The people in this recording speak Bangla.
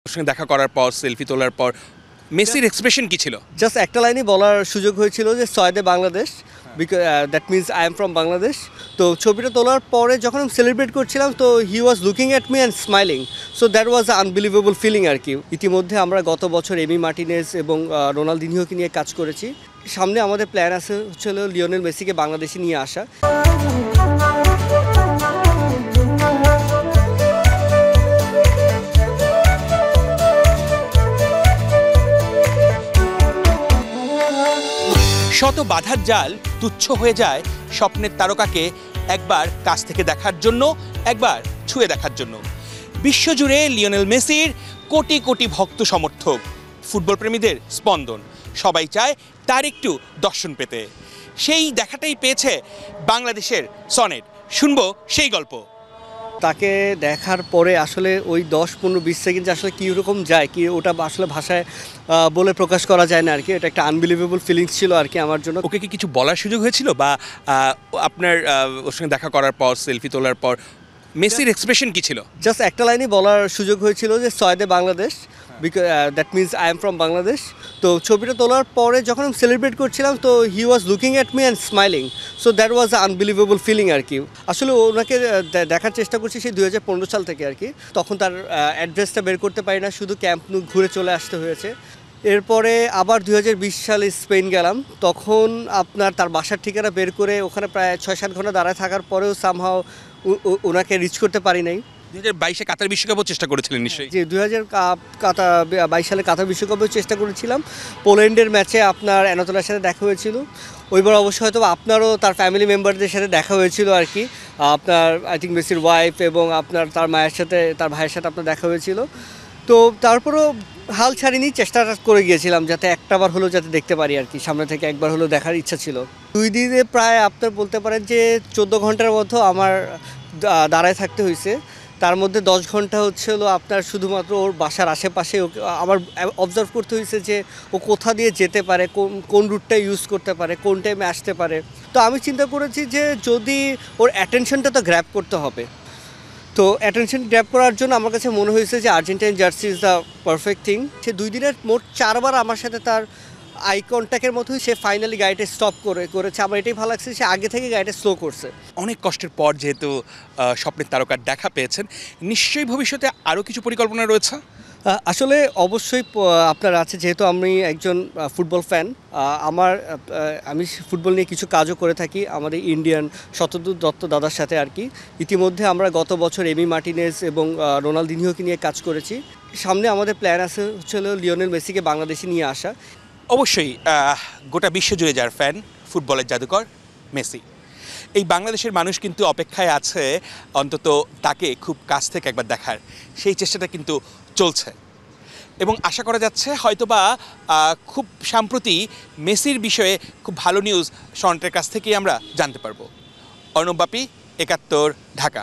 ওর সঙ্গে দেখা করার পর সেলফি তোলার পর মেসির এক্সপ্রেশন কি ছিল? জাস্ট একটা লাইনই বলার সুযোগ হয়েছিল যে সয়েদে Bangladesh, that means I am from Bangladesh. তো ছবিটা তোলার পরে যখন আমি সেলিব্রেট করছিলাম তো he was looking at me and smiling, so that was unbelievable feeling আর কি। ইতিমধ্যে আমরা গত বছর এমি মার্টিনেজ এবং রোনালদিনহোকে নিয়ে কাজ করেছি। সামনে আমাদের প্ল্যান আছে হচ্ছিল লিওনেল মেসিকে বাংলাদেশে নিয়ে আসা। শত বাধার জাল তুচ্ছ হয়ে যায় স্বপ্নের তারকাকে একবার কাছ থেকে দেখার জন্য, একবার ছুঁয়ে দেখার জন্য। বিশ্বজুড়ে লিওনেল মেসির কোটি কোটি ভক্ত সমর্থক, ফুটবল প্রেমীদের স্পন্দন। সবাই চায় তার একটু দর্শন পেতে। সেই দেখাটাই পেয়েছে বাংলাদেশের সনেট। শুনবো সেই গল্প। তাকে দেখার পরে আসলে ওই 10-15-20 সেকেন্ড আসলে কীরকম যায় কি ওটা আসলে ভাষায় বলে প্রকাশ করা যায় না আর কি। এটা একটা আনবিলিভেবল ফিলিংস ছিল আর কি আমার জন্য। ওকে কি কিছু বলার সুযোগ হয়েছিল বা আপনার ওর সঙ্গে দেখা করার পর সেলফি তোলার পর মেসির এক্সপ্রেশন কি ছিল? জাস্ট একটা লাইনই বলার সুযোগ হয়েছিল যে সয়েদে Bangladesh, that means I am from Bangladesh. তো ছবিটা তোলার পরে যখন আমি সেলিব্রেট করছিলাম তো he was looking at me and smiling, so that was unbelievable feeling আর কি। আসলে ওনাকে দেখার চেষ্টা করছি সেই 2015 সাল থেকে আর কি। তখন তার অ্যাড্রেসটা বের করতে পারি না, শুধু ক্যাম্প নু ঘুরে চলে আসতে হয়েছে। এরপরে আবার 2020 সালে স্পেন গেলাম, তখন আপনার তার বাসার ঠিকানা বের করে ওখানে প্রায় 6-7 ঘন্টা দাঁড়ায় থাকার পরেও সামহাও ওনাকে রিচ করতে পারি নাই। 2022-এ কাতার বিশ্বকাপও চেষ্টা করেছিলেন নিশ্চয়ই? যে 2022 সালে কাতার বিশ্বকাপেও চেষ্টা করেছিলাম। পোল্যান্ডের ম্যাচে আপনার অ্যানাতোলার সাথে দেখা হয়েছিল। ওইবার অবশ্যই হয়তো আপনারও তার ফ্যামিলি মেম্বারদের সাথে দেখা হয়েছিল আর কি। আপনার আই থিঙ্ক মেসির ওয়াইফ এবং আপনার তার মায়ের সাথে, তার ভাইয়ের সাথে আপনার দেখা হয়েছিল। তো তারপরেও হাল ছাড়িনি, চেষ্টা করে গিয়েছিলাম যাতে একটাবার হলেও যাতে দেখতে পারি আর কি। সামনে থেকে একবার হলেও দেখার ইচ্ছা ছিল। 2 দিনে প্রায় আপনার বলতে পারেন যে 14 ঘন্টার মতো আমার দাঁড়ায় থাকতে হয়েছে। তার মধ্যে 10 ঘন্টা হচ্ছিল আপনার শুধুমাত্র ওর বাসার আশেপাশে আমার অবজার্ভ করতে হয়েছে যে ও কোথা দিয়ে যেতে পারে, কোন রুটটা ইউজ করতে পারে, কোন টাইমে আসতে পারে। তো আমি চিন্তা করেছি যে যদি ওর অ্যাটেনশনটা তো গ্র্যাব করতে হবে, তো অ্যাটেনশন গ্র্যাব করার জন্য আমার কাছে মনে হয়েছে যে Argentine jersey is the perfect thing. সে 2 দিনের মোট 4 বার আমার সাথে তার আই কন্ট্যাক্টের মতোই সে ফাইনালি গাড়িটা স্টপ করেছে। আমার এটাই ভালো লাগছে, সে আগে থেকে গাড়িটা স্লো করছে। অনেক কষ্টের পর যেহেতু স্বপ্নের তারকার দেখা পেয়েছেন, নিশ্চয়ই ভবিষ্যতে আরও কিছু পরিকল্পনা রয়েছে? আসলে অবশ্যই আপনার আছে, যেহেতু আমি একজন ফুটবল ফ্যান। আমি ফুটবল নিয়ে কিছু কাজও করে থাকি আমাদের ইন্ডিয়ান শতদূর দত্ত দাদার সাথে আর কি। ইতিমধ্যে আমরা গত বছর এমি মার্টিনেজ এবং রোনালদিনহোকে নিয়ে কাজ করেছি। সামনে আমাদের প্ল্যান আছে হচ্ছিল লিওনেল মেসিকে বাংলাদেশে নিয়ে আসা। অবশ্যই গোটা বিশ্বজুড়ে যার ফ্যান, ফুটবলের জাদুকর মেসি, এই বাংলাদেশের মানুষ কিন্তু অপেক্ষায় আছে অন্তত তাকে খুব কাছ থেকে একবার দেখার। সেই চেষ্টাটা কিন্তু চলছে এবং আশা করা যাচ্ছে হয়তোবা খুব সম্প্রতি মেসির বিষয়ে খুব ভালো নিউজ সনেটের কাছ থেকেই আমরা জানতে পারবো। অর্ণব বাপি, 71 ঢাকা।